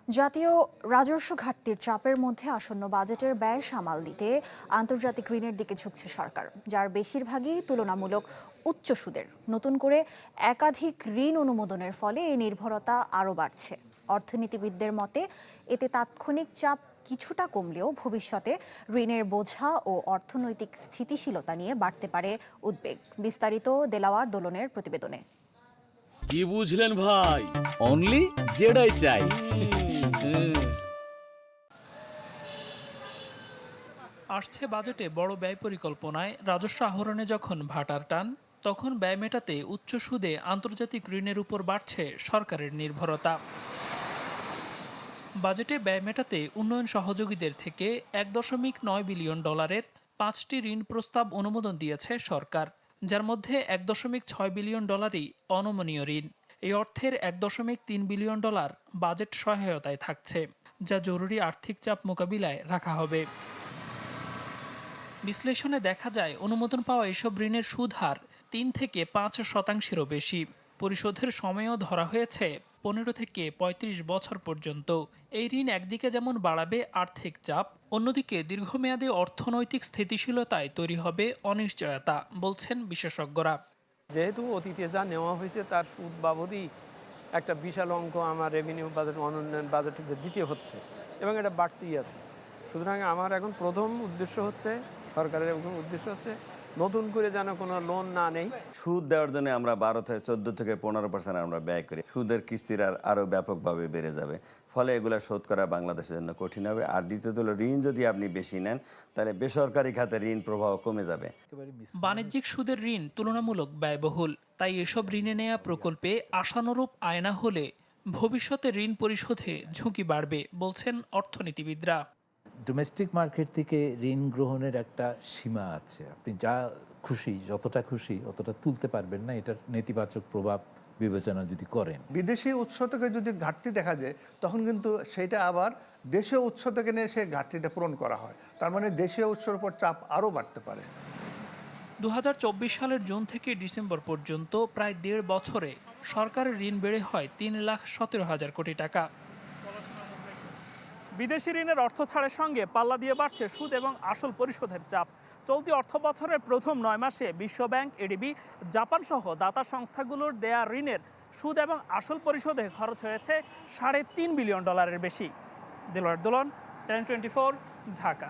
জাতীয় রাজস্ব ঘাটতির চাপের মধ্যে আসন্ন বাজেটের ব্যয় সামাল দিতে আন্তর্জাতিক ঋণের দিকে ঝুঁকছে সরকার, যার বেশিরভাগই তুলনামূলক উচ্চ সুদের। নতুন করে একাধিক ঋণ অনুমোদনের ফলে এই নির্ভরতা আরও বাড়ছে। অর্থনীতিবিদদের মতে এতে তাৎক্ষণিক চাপ কিছুটা কমলেও ভবিষ্যতে ঋণের বোঝা ও অর্থনৈতিক স্থিতিশীলতা নিয়ে বাড়তে পারে উদ্বেগ। বিস্তারিত দেলাওয়ার দোলনের প্রতিবেদনে। কি বুঝলেন ভাই? অনলি যেটাই চাই। আসছে বাজেটে বড় ব্যয় পরিকল্পনায় রাজস্ব আহরণে যখন ভাটার টান, তখন ব্যয় মেটাতে উচ্চ সুদে আন্তর্জাতিক ঋণের উপর বাড়ছে সরকারের নির্ভরতা। বাজেটে ব্যয় মেটাতে উন্নয়ন সহযোগীদের থেকে $1.9 বিলিয়ন 5টি ঋণ প্রস্তাব অনুমোদন দিয়েছে সরকার, যার মধ্যে $1.6 বিলিয়ন অনমনীয় ঋণ। এই অর্থের $1.3 বিলিয়ন বাজেট সহায়তায় থাকছে, যা জরুরি আর্থিক চাপ মোকাবিলায় রাখা হবে। বিশ্লেষণে দেখা যায়, অনুমোদন পাওয়া এসব ঋণের সুদ হার 3 থেকে 5% বেশি। পরিশোধের সময়ও ধরা হয়েছে 15 থেকে 35 বছর পর্যন্ত। এই ঋণ একদিকে যেমন বাড়াবে আর্থিক চাপ, অন্যদিকে দীর্ঘমেয়াদে অর্থনৈতিক স্থিতিশীলতায় তৈরি হবে অনিশ্চয়তা, বলছেন বিশেষজ্ঞরা। যেহেতু অতীতে যা নেওয়া হয়েছে তার সুদ বাবদই একটা বিশাল অঙ্ক আমার রেভিনিউ বাজেট, অনুন্নয়ন বাজেটে দিতে হচ্ছে এবং এটা বাড়তেই আছে। সুতরাং আমার এখন প্রথম উদ্দেশ্য হচ্ছে, সরকারের উদ্দেশ্য হচ্ছে নতুন করে যেন কোনো লোন না নেই। সুদ দেওয়ার জন্য আমরা 12 থেকে 14 থেকে 15% আমরা ব্যয় করি। সুদের কিস্তির আরও ব্যাপকভাবে বেড়ে যাবে, ফলে এগুলো শোধ করা বাংলাদেশের জন্য কঠিন হবে। আর দ্বিতীয়ত হলো, ঋণ যদি আপনি বেশি নেন তাহলে বেসরকারি খাতে ঋণ প্রবাহ কমে যাবে। বাণিজ্যিক সুদের ঋণ তুলনামূলক ব্যয়বহুল, তাই এসব ঋণে নেয়া প্রকল্পে আশানুরূপ আয় না হলে ভবিষ্যতে ঋণ পরিশোধে ঝুঁকি বাড়বে, বলছেন অর্থনীতিবিদরা। ডোমেস্টিক মার্কেট থেকে ঋণ গ্রহণের একটা সীমা আছে। আপনি যা খুশি, যতটা খুশি অতটা তুলতে পারবেন না, এটার নেতিবাচক প্রভাব বিবেচনা যদি করেন। বিদেশি উৎস থেকে যদি ঘাটতি দেখা যায়, তখন কিন্তু সেটা আবার দেশীয় উৎস থেকে নিয়ে সেই ঘাটতিটা পূরণ করা হয়। তার মানে দেশীয় উৎসের উপর চাপ আরও বাড়তে পারে। 2024 সালের জুন থেকে ডিসেম্বর পর্যন্ত প্রায় 1.5 বছরে সরকারের ঋণ বেড়ে হয় 3,17,000 কোটি টাকা। বিদেশি ঋণের অর্থ ছাড়ের সঙ্গে পাল্লা দিয়ে বাড়ছে সুদ এবং আসল পরিশোধের চাপ। চলতি অর্থ বছরের প্রথম 9 মাসে বিশ্বব্যাংক, এডিবি, জাপান সহ দাতা সংস্থাগুলোর দেয়া ঋণের সুদ এবং আসল পরিশোধে খরচ হয়েছে $3.5 বিলিয়ন বেশি। দেলোয়ার দোলন, চ্যানেল 24, ঢাকা।